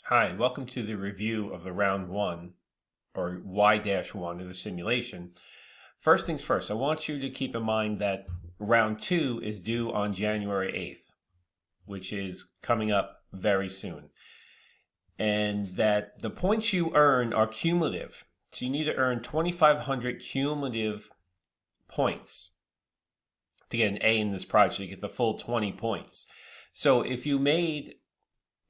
Hi, welcome to the review of the round one, or Y-1 of the simulation. First things first, I want you to keep in mind that round two is due on January 8th, which is coming up very soon. And that the points you earn are cumulative. So you need to earn 2,500 cumulative points to get an A in this project, to get the full 20 points. So if you made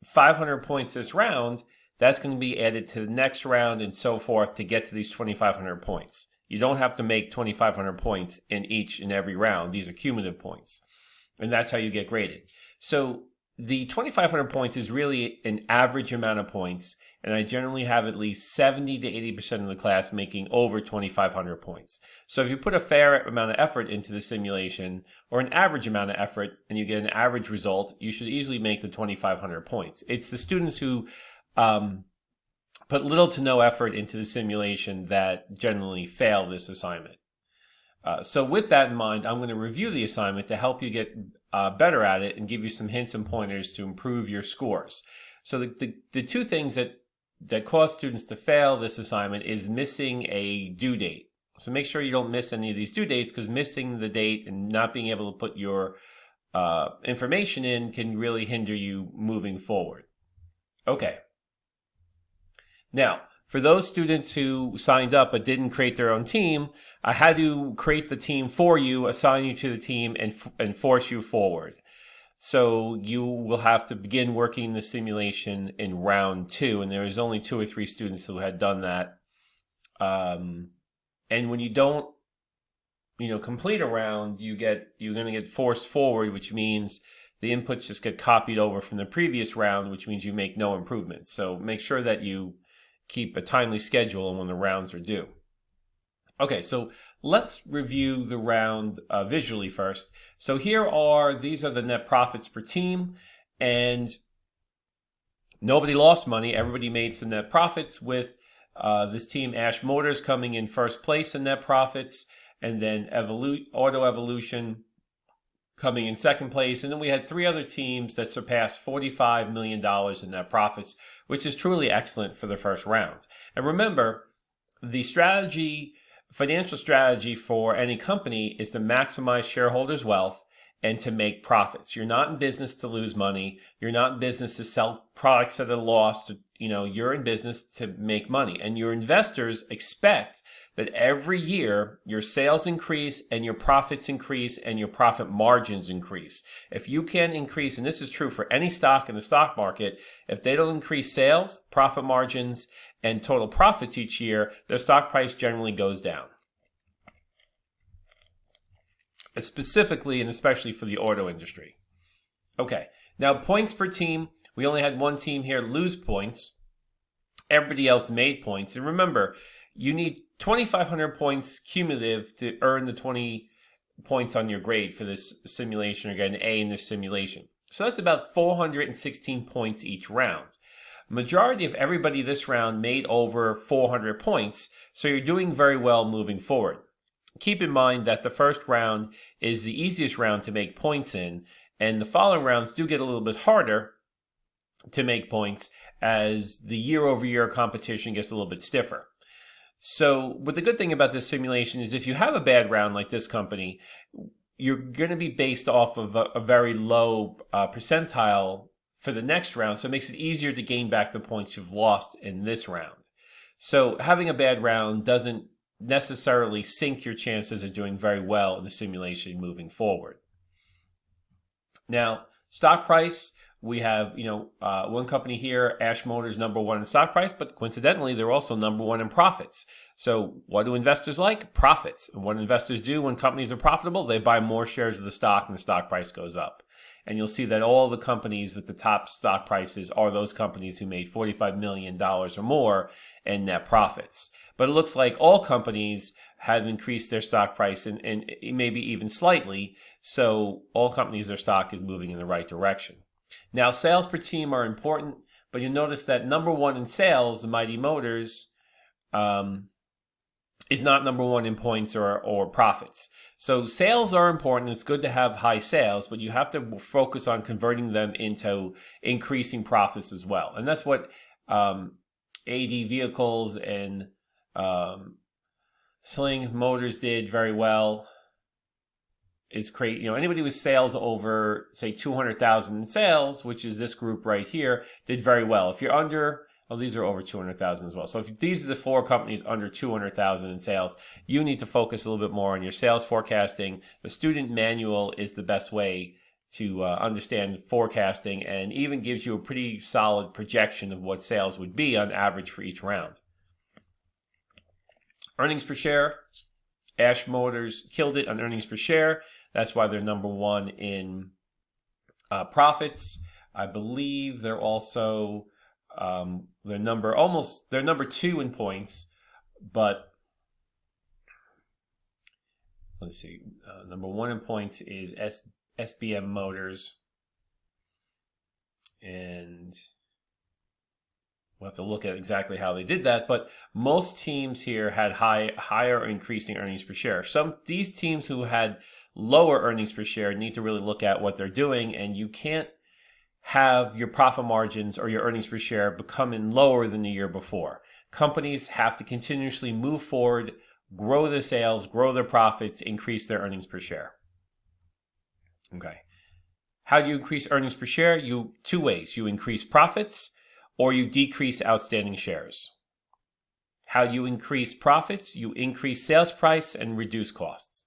500 points this round, that's going to be added to the next round and so forth to get to these 2,500 points. You don't have to make 2,500 points in each and every round. These are cumulative points. And that's how you get graded. So the 2,500 points is really an average amount of points. And I generally have at least 70 to 80% of the class making over 2,500 points. So if you put a fair amount of effort into the simulation, or an average amount of effort, and you get an average result, you should easily make the 2,500 points. It's the students who put little to no effort into the simulation that generally fail this assignment. So with that in mind, I'm going to review the assignment to help you get better at it and give you some hints and pointers to improve your scores. So the two things that cause students to fail this assignment is missing a due date. So make sure you don't miss any of these due dates, because missing the date and not being able to put your information in can really hinder you moving forward. Okay. Now, for those students who signed up but didn't create their own team, I had to create the team for you, assign you to the team, and force you forward. So you will have to begin working the simulation in round two, and there was only 2 or 3 students who had done that. And when you don't, complete a round, you're going to get forced forward, which means the inputs just get copied over from the previous round, which means you make no improvements. So make sure that you keep a timely schedule on when the rounds are due. Okay, so let's review the round visually first. So these are the net profits per team, and nobody lost money. Everybody made some net profits, with this team Ash Motors coming in first place in net profits, and then Auto Evolution coming in second place. And then we had 3 other teams that surpassed $45 million in net profits, which is truly excellent for the first round. And remember, the financial strategy for any company is to maximize shareholders' wealth and to make profits. You're not in business to lose money. You're not in business to sell products at a loss. You're in business to make money. And your investors expect that every year your sales increase and your profits increase and your profit margins increase. If you can increase, and this is true for any stock in the stock market, if they don't increase sales, profit margins, and total profits each year, their stock price generally goes down. Specifically and especially for the auto industry. Okay, now points per team. We only had 1 team here lose points. Everybody else made points. And remember, you need 2,500 points cumulative to earn the 20 points on your grade for this simulation, or get an A in this simulation. So that's about 416 points each round. Majority of everybody this round made over 400 points, so you're doing very well moving forward. Keep in mind that the first round is the easiest round to make points in, and the following rounds do get a little bit harder to make points as the year-over-year competition gets a little bit stiffer. So, but the good thing about this simulation is if you have a bad round like this company, you're going to be based off of a very low percentile for the next round, so it makes it easier to gain back the points you've lost in this round. So having a bad round doesn't necessarily sink your chances of doing very well in the simulation moving forward. Now, stock price, we have, one company here, Ash Motors, #1 in stock price, but coincidentally, they're also #1 in profits. So what do investors like? Profits. And what investors do when companies are profitable, they buy more shares of the stock and the stock price goes up. And you'll see that all the companies with the top stock prices are those companies who made $45 million or more in net profits. But it looks like all companies have increased their stock price and maybe even slightly. So all companies, their stock is moving in the right direction. Now, sales per team are important, but you'll notice that #1 in sales, Mighty Motors, is not number one in points or profits. So sales are important. It's good to have high sales, but you have to focus on converting them into increasing profits as well. And that's what AD Vehicles and Sling Motors did very well. Is create, anybody with sales over, say, 200,000 in sales, which is this group right here, did very well. If you're under, these are over 200,000 as well. So if these are the 4 companies under 200,000 in sales, you need to focus a little bit more on your sales forecasting. The student manual is the best way to understand forecasting, and even gives you a pretty solid projection of what sales would be on average for each round. Earnings per share, Ash Motors killed it on earnings per share. That's why they're number 1 in profits. I believe they're also they're number 2 in points, but let's see. Number 1 in points is SBM Motors, and we'll have to look at exactly how they did that. But most teams here had higher increasing earnings per share. These teams who had lower earnings per share need to really look at what they're doing, and you can't have your profit margins or your earnings per share becoming lower than the year before. Companies have to continuously move forward, grow their sales, grow their profits, increase their earnings per share. Okay. How do you increase earnings per share? 2 ways. You increase profits or you decrease outstanding shares. How do you increase profits? You increase sales price and reduce costs.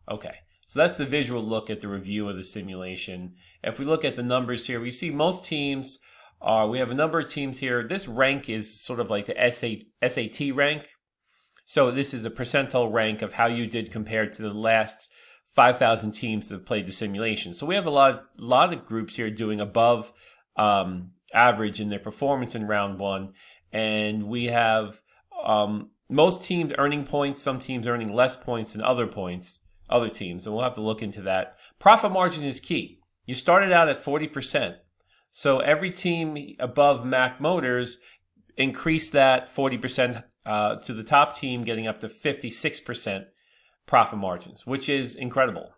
Okay. So that's the visual look at the review of the simulation. If we look at the numbers here, we see most teams we have a number of teams here. This rank is sort of like the SAT rank. So this is a percentile rank of how you did compared to the last 5,000 teams that have played the simulation. So we have a lot of groups here doing above average in their performance in round 1. And we have most teams earning points, some teams earning less points than other teams, and we'll have to look into that. Profit margin is key. You started out at 40%. So every team above Mack Motors increased that 40% to the top team, getting up to 56% profit margins, which is incredible.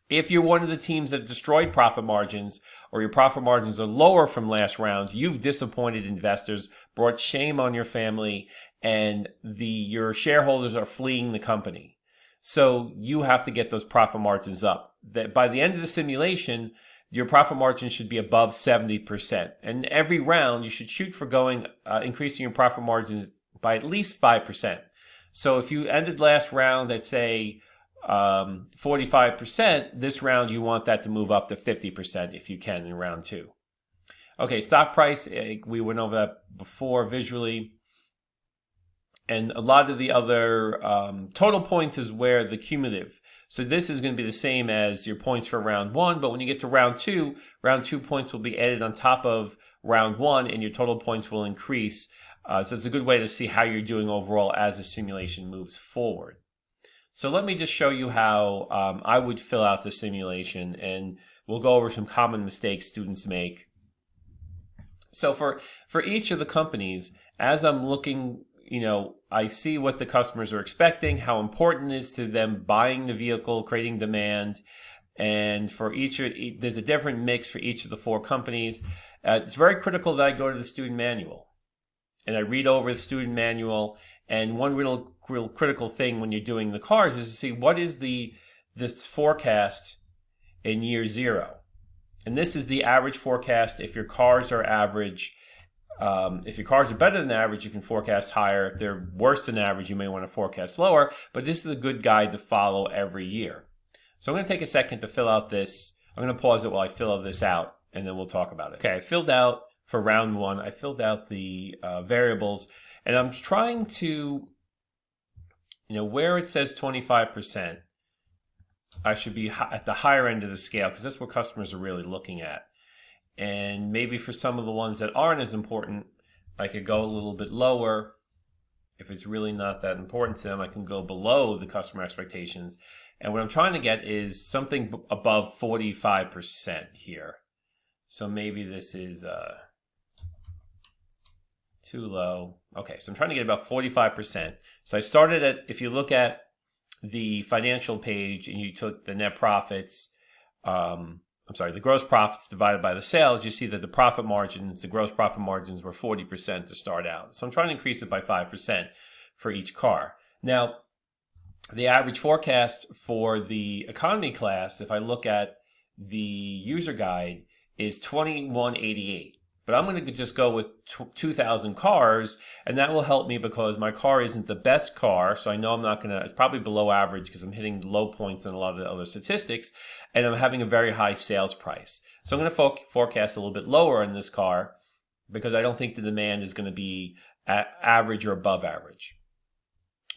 If you're one of the teams that destroyed profit margins, or your profit margins are lower from last round, you've disappointed investors, brought shame on your family, and your shareholders are fleeing the company. So you have to get those profit margins up. That by the end of the simulation, your profit margin should be above 70%. And every round, you should shoot for increasing your profit margins by at least 5%. So if you ended last round at, say, 45%, this round you want that to move up to 50% if you can in round 2. Okay, stock price, we went over that before visually. And a lot of the other total points is where the cumulative. So this is going to be the same as your points for round 1, but when you get to round 2 points will be added on top of round 1, and your total points will increase. So it's a good way to see how you're doing overall as the simulation moves forward. So let me just show you how I would fill out the simulation, and we'll go over some common mistakes students make. So for each of the companies, as I'm looking, I see what the customers are expecting, how important it is to them buying the vehicle, creating demand, and for there's a different mix for each of the 4 companies. It's very critical that I go to the student manual, and I read over the student manual. And one real critical thing when you're doing the cars is to see what is this forecast in year 0. And this is the average forecast. If your cars are average, if your cars are better than average, you can forecast higher. If they're worse than average, you may want to forecast lower. But this is a good guide to follow every year. So I'm going to take a second to fill out this. I'm going to pause it while I fill this out, and then we'll talk about it. Okay, I filled out for round 1. I filled out the variables. And I'm trying to, where it says 25%, I should be at the higher end of the scale because that's what customers are really looking at. And maybe for some of the ones that aren't as important, I could go a little bit lower. If it's really not that important to them, I can go below the customer expectations. And what I'm trying to get is something above 45% here. So maybe this is too low. Okay, so I'm trying to get about 45%. So I started at, if you look at the financial page and you took the net profits, the gross profits divided by the sales, you see that the profit margins, the gross profit margins were 40% to start out. So I'm trying to increase it by 5% for each car. Now, the average forecast for the economy class, if I look at the user guide, is 2188. But I'm going to just go with 2,000 cars, and that will help me because my car isn't the best car, so I know I'm not going to, it's probably below average because I'm hitting low points in a lot of the other statistics, and I'm having a very high sales price. So I'm going to forecast a little bit lower in this car because I don't think the demand is going to be average or above average.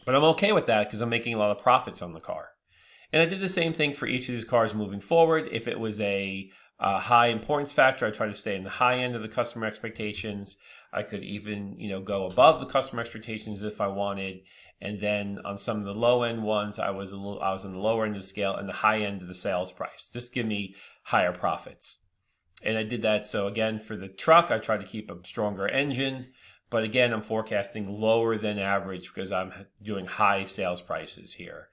But I'm okay with that because I'm making a lot of profits on the car. And I did the same thing for each of these cars moving forward. If it was a high importance factor, I try to stay in the high end of the customer expectations. I could even, go above the customer expectations if I wanted. And then on some of the low end ones, I was on the lower end of the scale and the high end of the sales price. Just give me higher profits. And I did that. So again, for the truck, I tried to keep a stronger engine. But again, I'm forecasting lower than average because I'm doing high sales prices here.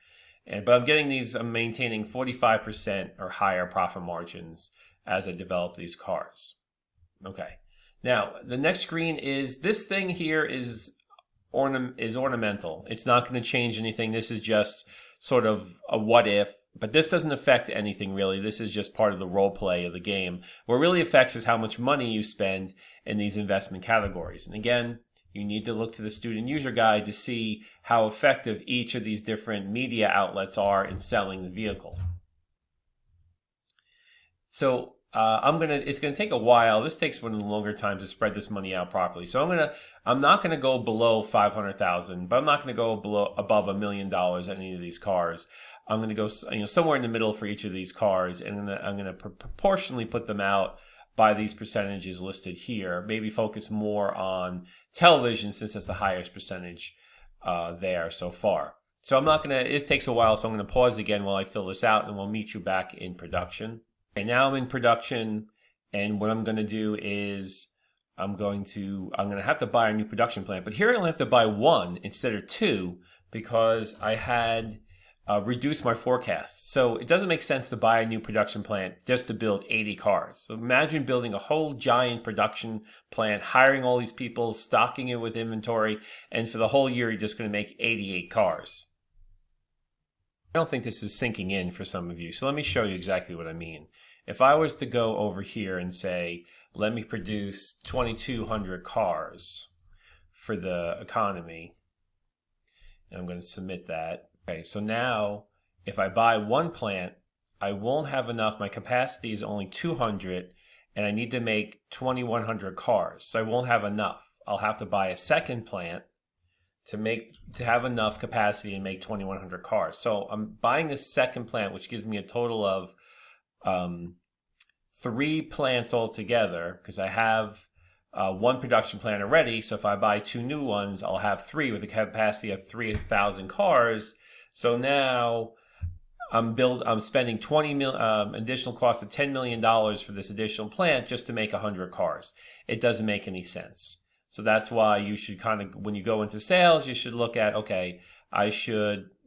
But I'm maintaining 45% or higher profit margins as I develop these cars. Okay. Now, the next screen is, this thing here is ornamental. It's not going to change anything. This is just sort of a what if, but this doesn't affect anything really. This is just part of the role play of the game. What really affects is how much money you spend in these investment categories. And again, you need to look to the student user guide to see how effective each of these different media outlets are in selling the vehicle. So it's going to take a while. This takes one of the longer times to spread this money out properly. So I'm not going to go below 500,000, but I'm not going to go above $1 million on any of these cars. I'm going to go somewhere in the middle for each of these cars, and I'm going to proportionally put them out by these percentages listed here. Maybe focus more on television since that's the highest percentage there so far. So it takes a while, so I'm going to pause again while I fill this out, and we'll meet you back in production. Okay, now I'm in production, and what I'm going to do is I'm going to have to buy a new production plant. But here I only have to buy one instead of two because I had reduced my forecast. So it doesn't make sense to buy a new production plant just to build 80 cars. So imagine building a whole giant production plant, hiring all these people, stocking it with inventory, and for the whole year you're just going to make 88 cars. I don't think this is sinking in for some of you, so let me show you exactly what I mean. If I was to go over here and say, let me produce 2,200 cars for the economy, and I'm going to submit that. Okay, so now if I buy one plant, I won't have enough. My capacity is only 200, and I need to make 2,100 cars, so I won't have enough. I'll have to buy a second plant to have enough capacity and make 2,100 cars. So I'm buying this second plant, which gives me a total of 3 plants altogether because I have one production plant already. So if I buy 2 new ones, I'll have 3 with a capacity of 3,000 cars. So now I'm spending additional cost of $10 million for this additional plant just to make 100 cars. It doesn't make any sense. So that's why you should when you go into sales, you should look at, okay,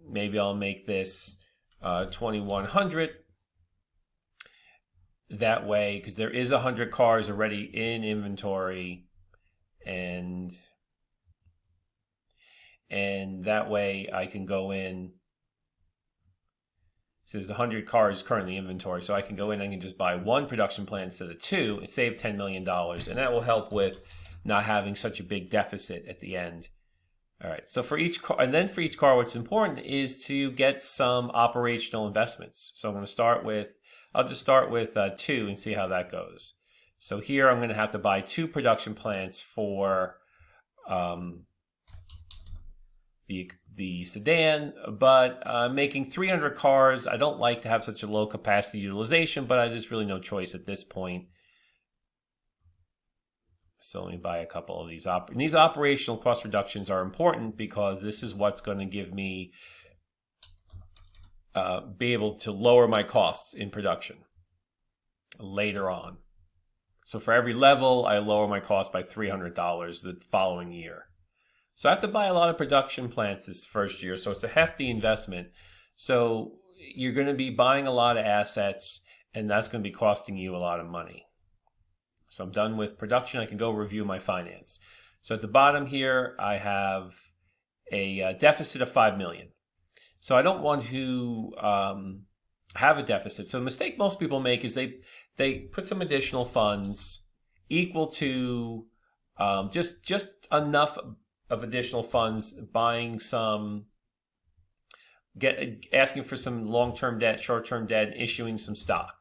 maybe I'll make this 2,100. That way, because there is 100 cars already in inventory, and that way I can go in. So there's 100 cars currently in inventory, so I can go in and I can just buy 1 production plant instead of 2 and save $10 million, and that will help with not having such a big deficit at the end. All right, so for each car, what's important is to get some operational investments. So I'll just start with 2 and see how that goes. So here I'm going to have to buy 2 production plants for the sedan, but making 300 cars, I don't like to have such a low capacity utilization, but there's really no choice at this point. So let me buy a couple of these. These operational cost reductions are important because this is what's going to give me be able to lower my costs in production later on. So for every level, I lower my cost by $300 the following year. So I have to buy a lot of production plants this first year. So it's a hefty investment. So you're going to be buying a lot of assets, and that's going to be costing you a lot of money. So I'm done with production. I can go review my finance. So at the bottom here, I have a deficit of $5 million. So I don't want to have a deficit. So the mistake most people make is they put some additional funds equal to just enough of additional funds, buying some, asking for some long-term debt, short-term debt, and issuing some stock.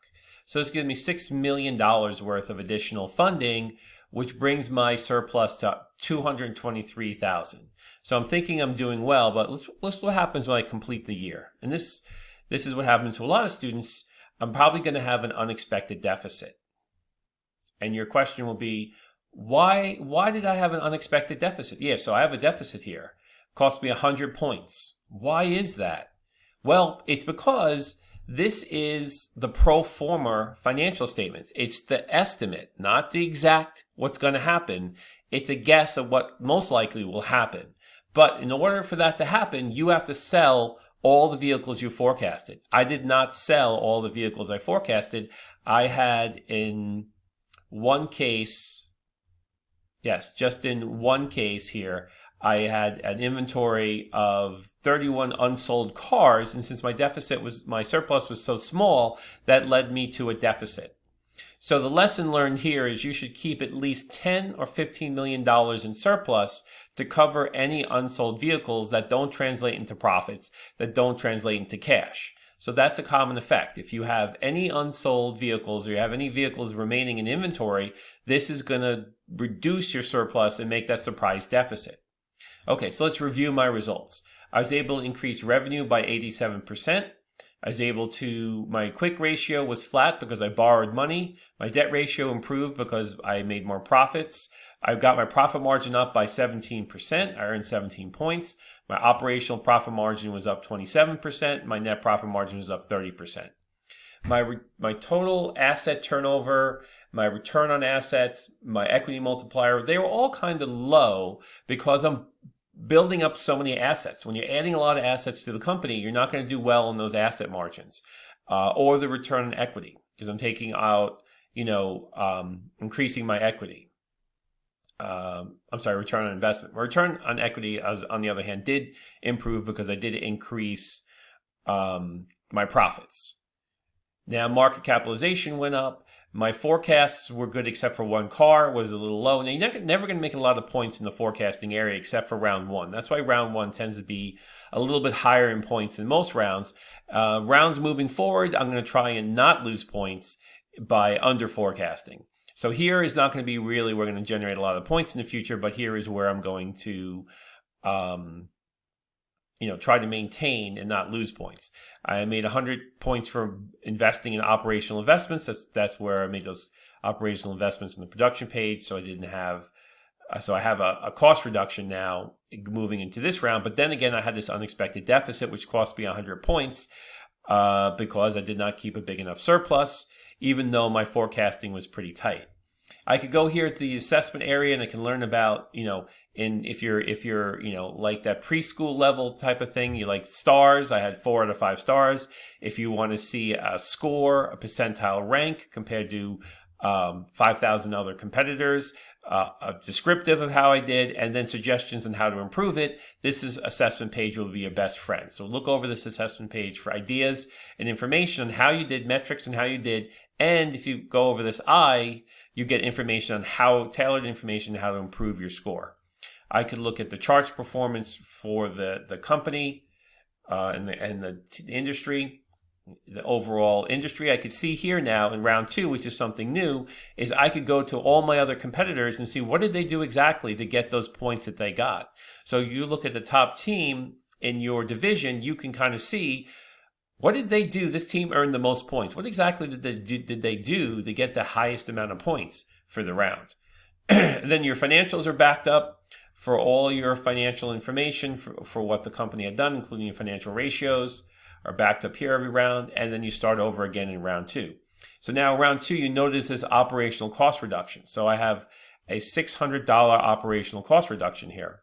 So this gives me $6 million worth of additional funding, which brings my surplus to $223,000. So I'm thinking I'm doing well, but let's what happens when I complete the year. And this is what happens to a lot of students. I'm probably going to have an unexpected deficit. And your question will be, why did I have an unexpected deficit? Yeah, so I have a deficit here. It cost me 100 points. Why is that? Well, it's because this is the pro forma financial statements. It's the estimate, not the exact what's going to happen. It's a guess of what most likely will happen. But in order for that to happen, you have to sell all the vehicles you forecasted. I did not sell all the vehicles I forecasted. I had in one case, yes, just in one case here, I had an inventory of 31 unsold cars, and since my surplus was so small, that led me to a deficit. So the lesson learned here is you should keep at least $10 or $15 million in surplus to cover any unsold vehicles that don't translate into profits, that don't translate into cash. So that's a common effect. If you have any unsold vehicles or you have any vehicles remaining in inventory, this is going to reduce your surplus and make that surprise deficit. Okay, so let's review my results. I was able to increase revenue by 87%. My quick ratio was flat because I borrowed money. My debt ratio improved because I made more profits. I got my profit margin up by 17%. I earned 17 points. My operational profit margin was up 27%. My net profit margin was up 30%. My total asset turnover, my return on assets, my equity multiplier, they were all kind of low because I'm building up so many assets. When you're adding a lot of assets to the company, you're not going to do well in those asset margins or the return on equity because I'm taking out, increasing my equity. Return on investment. My return on equity, on the other hand, did improve because I did increase my profits. Now, market capitalization went up. My forecasts were good except for one car was a little low. Now, you're never going to make a lot of points in the forecasting area except for round one. That's why round one tends to be a little bit higher in points than most rounds. Rounds moving forward, I'm going to try and not lose points by under forecasting. So here is not going to be really, we're going to generate a lot of points in the future, but here is where I'm going to, try to maintain and not lose points. I made 100 points for investing in operational investments. That's where I made those operational investments in the production page. So I have a cost reduction now moving into this round. But then again, I had this unexpected deficit, which cost me 100 points because I did not keep a big enough surplus, even though my forecasting was pretty tight. I could go here to the assessment area and I can learn about, if you're like that preschool level type of thing, you like stars. I had 4 out of 5 stars. If you want to see a score, a percentile rank compared to 5,000 other competitors, a descriptive of how I did, and then suggestions on how to improve it, this is assessment page will be your best friend. So look over this assessment page for ideas and information on how you did, metrics and how you did. And if you go over this you get information on tailored information on how to improve your score. I could look at the charts performance for the company and the industry, the overall industry. I could see here now in round 2, which is something new, is I could go to all my other competitors and see what did they do exactly to get those points that they got. So you look at the top team in your division, you can kind of see what did they do? This team earned the most points. What exactly did they do to get the highest amount of points for the round? And then your financials are backed up for all your financial information for what the company had done, including your financial ratios are backed up here every round. And then you start over again in round 2. So now round 2, you notice this operational cost reduction. So I have a $600 operational cost reduction here.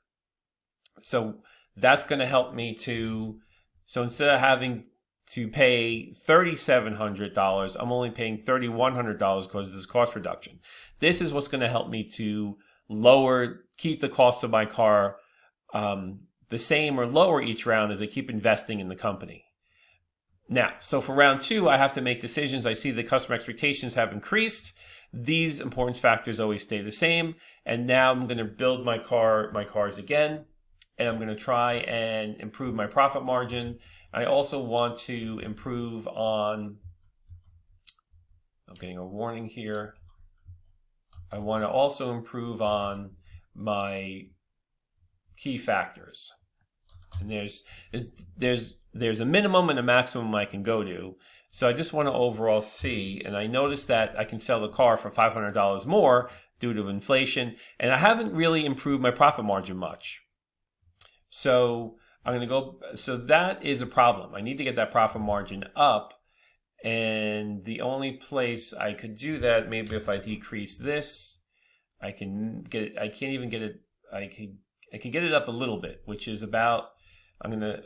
So that's going to help me to, so instead of having to pay $3,700, I'm only paying $3,100 because of this cost reduction. This is what's going to help me to keep the cost of my car the same or lower each round as I keep investing in the company. Now, so for round 2, I have to make decisions. I see the customer expectations have increased. These importance factors always stay the same. And now I'm going to build my cars again. And I'm going to try and improve my profit margin. I also want to improve on, I'm getting a warning here. I want to also improve on my key factors. And there's a minimum and a maximum I can go to. So I just want to overall see, and I noticed that I can sell the car for $500 more due to inflation, and I haven't really improved my profit margin much. So I'm going to go, so that is a problem. I need to get that profit margin up, and the only place I could do that, maybe if I decrease this, I can get it, I can't even get it, I can get it up a little bit, which is about, I'm going to,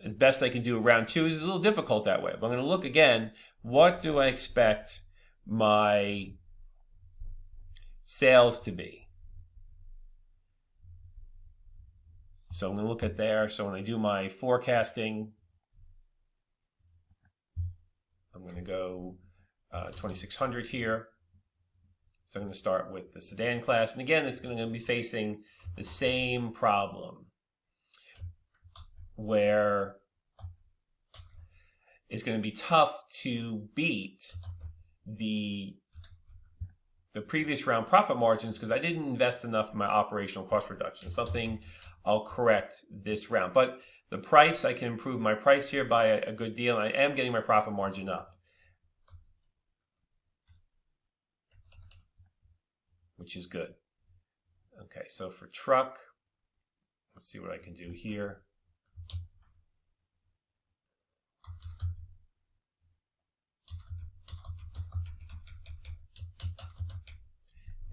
as best I can do round 2 is a little difficult that way. But I'm going to look again, what do I expect my sales to be? So I'm going to look at there. So when I do my forecasting, I'm going to go 2600 here. So I'm going to start with the sedan class. And again, it's going to be facing the same problem, where it's going to be tough to beat the previous round profit margins because I didn't invest enough in my operational cost reduction. Something I'll correct this round. But the price, I can improve my price here by a good deal. And I am getting my profit margin up, which is good. Okay, so for truck, let's see what I can do here.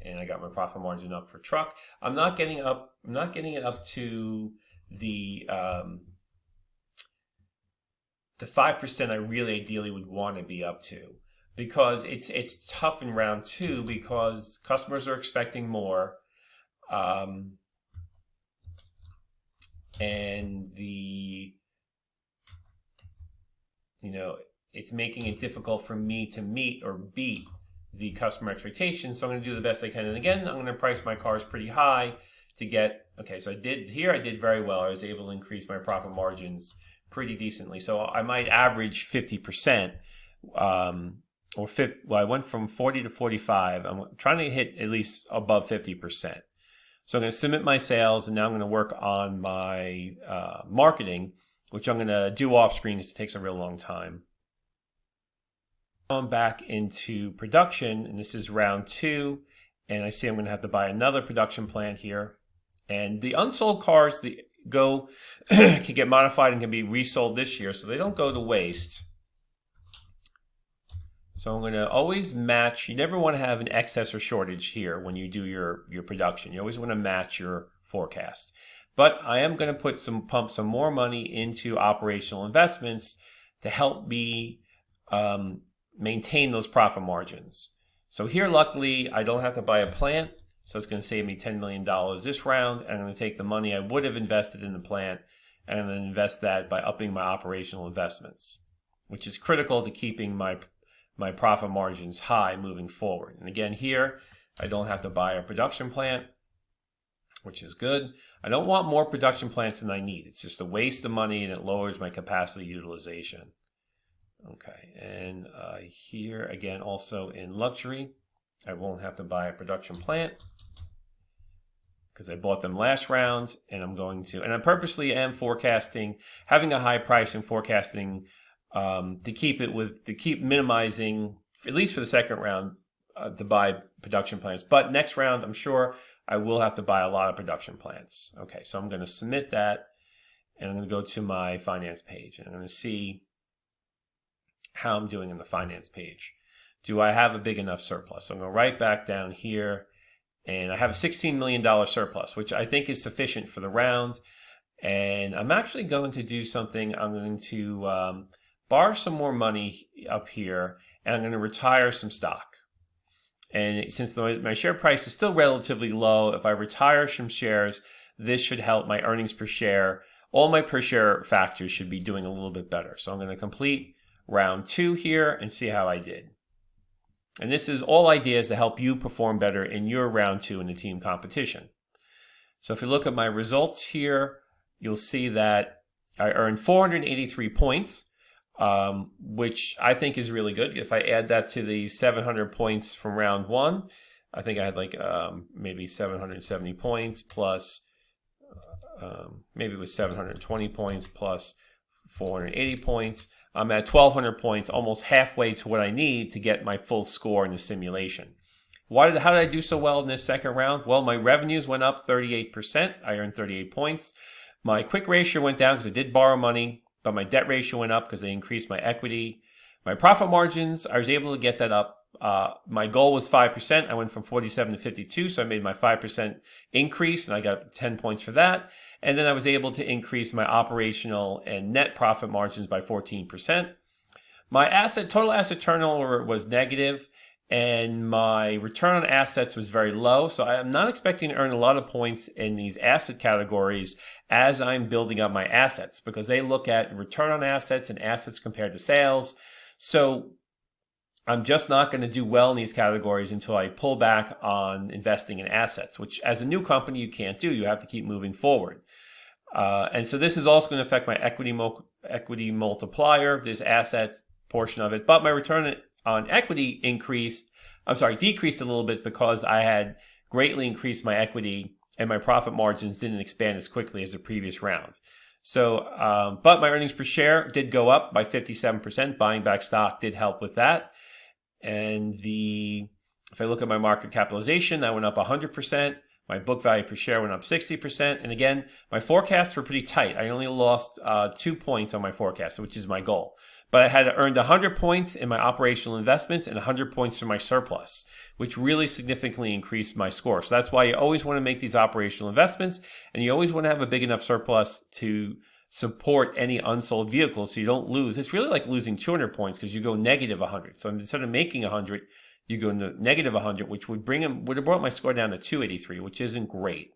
And I got my profit margin up for truck. I'm not getting it up to the 5% I really ideally would want to be up to, because it's tough in round 2 because customers are expecting more, and it's making it difficult for me to meet or beat the customer expectations. So I'm going to do the best I can. And again, I'm going to price my cars pretty high to get, okay, so I did very well. I was able to increase my profit margins pretty decently. So I might average 50%, I went from 40 to 45. I'm trying to hit at least above 50%. So I'm going to submit my sales, and now I'm going to work on my marketing, which I'm going to do off screen because it takes a real long time. I'm back into production, and this is round 2, and I see I'm going to have to buy another production plant here. And the unsold cars that go can get modified and can be resold this year, so they don't go to waste. So I'm going to always match. You never want to have an excess or shortage here when you do your production. You always want to match your forecast. But I am going to pump some more money into operational investments to help me maintain those profit margins. So here, luckily, I don't have to buy a plant, so it's going to save me $10 million this round, and I'm going to take the money I would have invested in the plant, and I'm going to invest that by upping my operational investments, which is critical to keeping my profit margins high moving forward. And again, here, I don't have to buy a production plant, which is good. I don't want more production plants than I need. It's just a waste of money, and it lowers my capacity utilization. Okay, and here again, also in luxury, I won't have to buy a production plant because I bought them last round, and I purposely am forecasting, having a high price and forecasting to keep minimizing, at least for the second round, to buy production plants. But next round, I'm sure I will have to buy a lot of production plants. Okay, so I'm going to submit that, and I'm going to go to my finance page, and I'm going to see how I'm doing in the finance page. do I have a big enough surplus? So I'm going to write back down here, and I have a $16 million surplus, which I think is sufficient for the round. And I'm actually going to do something. I'm going to borrow some more money up here, and I'm going to retire some stock. And since my share price is still relatively low, if I retire some shares, this should help my earnings per share. All my per share factors should be doing a little bit better. So I'm going to complete round 2 here and see how I did. And this is all ideas to help you perform better in your round 2 in the team competition. So if you look at my results here, you'll see that I earned 483 points. Which I think is really good. If I add that to the 700 points from round 1, I think I had like maybe 770 points plus, maybe it was 720 points plus 480 points. I'm at 1,200 points, almost halfway to what I need to get my full score in the simulation. How did I do so well in this second round? Well, my revenues went up 38%. I earned 38 points. My quick ratio went down because I did borrow money, but my debt ratio went up because they increased my equity. My profit margins, I was able to get that up. My goal was 5%. I went from 47 to 52, so I made my 5% increase, and I got 10 points for that. And then I was able to increase my operational and net profit margins by 14%. My total asset turnover was negative, and my return on assets was very low. So I'm not expecting to earn a lot of points in these asset categories as I'm building up my assets, because they look at return on assets and assets compared to sales. So I'm just not going to do well in these categories until I pull back on investing in assets, which as a new company you can't do. You have to keep moving forward. And so this is also going to affect my equity multiplier, this assets portion of it. But my return on equity decreased a little bit because I had greatly increased my equity and my profit margins didn't expand as quickly as the previous round. So, but my earnings per share did go up by 57%. Buying back stock did help with that. And if I look at my market capitalization, that went up 100%. My book value per share went up 60%. And again, my forecasts were pretty tight. I only lost 2 points on my forecast, which is my goal. But I had earned 100 points in my operational investments and 100 points for my surplus, which really significantly increased my score. So that's why you always want to make these operational investments, and you always want to have a big enough surplus to support any unsold vehicles so you don't lose. It's really like losing 200 points because you go negative 100. So instead of making 100, you go negative 100, which would have brought my score down to 283, which isn't great.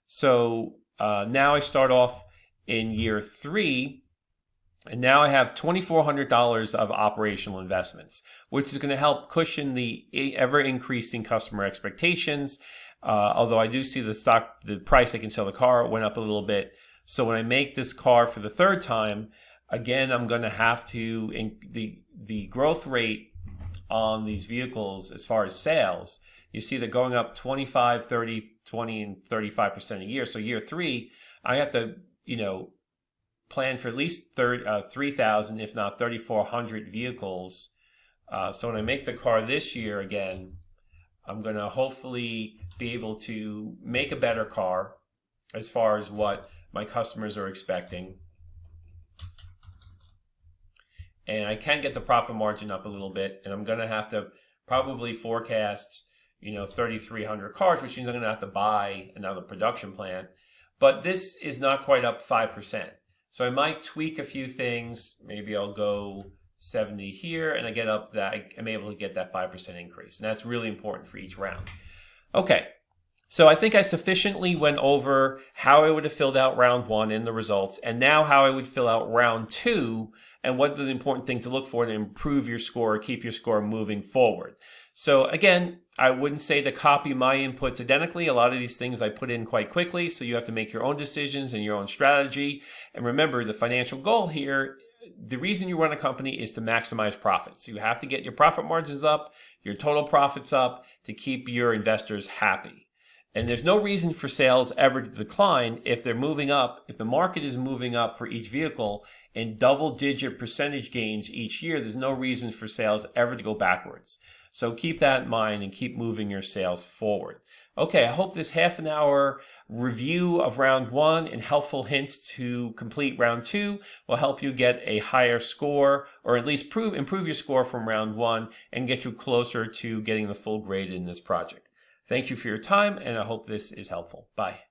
So now I start off in year 3. And now I have $2,400 of operational investments, which is going to help cushion the ever-increasing customer expectations. Although I do see the price I can sell the car went up a little bit. So when I make this car for the 3rd time, again, I'm going to have to, the growth rate on these vehicles as far as sales, you see they're going up 25, 30, 20, and 35% a year. So year 3, I have to, plan for at least 3,000, if not 3,400 vehicles. So when I make the car this year again, I'm going to hopefully be able to make a better car as far as what my customers are expecting. And I can get the profit margin up a little bit, and I'm going to have to probably forecast, 3,300 cars, which means I'm going to have to buy another production plant. But this is not quite up 5%. So I might tweak a few things. Maybe I'll go 70 here, and I get up that I'm able to get that 5% increase. And that's really important for each round. Okay, so I think I sufficiently went over how I would have filled out round 1 in the results, and now how I would fill out round 2 and what are the important things to look for to improve your score, keep your score moving forward. So again, I wouldn't say to copy my inputs identically. A lot of these things I put in quite quickly, so you have to make your own decisions and your own strategy. And remember, the financial goal here, the reason you run a company is to maximize profits. You have to get your profit margins up, your total profits up to keep your investors happy. And there's no reason for sales ever to decline if they're moving up, if the market is moving up for each vehicle in double-digit percentage gains each year. There's no reason for sales ever to go backwards. So keep that in mind and keep moving your sales forward. Okay, I hope this half an hour review of round 1 and helpful hints to complete round 2 will help you get a higher score, or at least improve your score from round 1 and get you closer to getting the full grade in this project. Thank you for your time, and I hope this is helpful. Bye.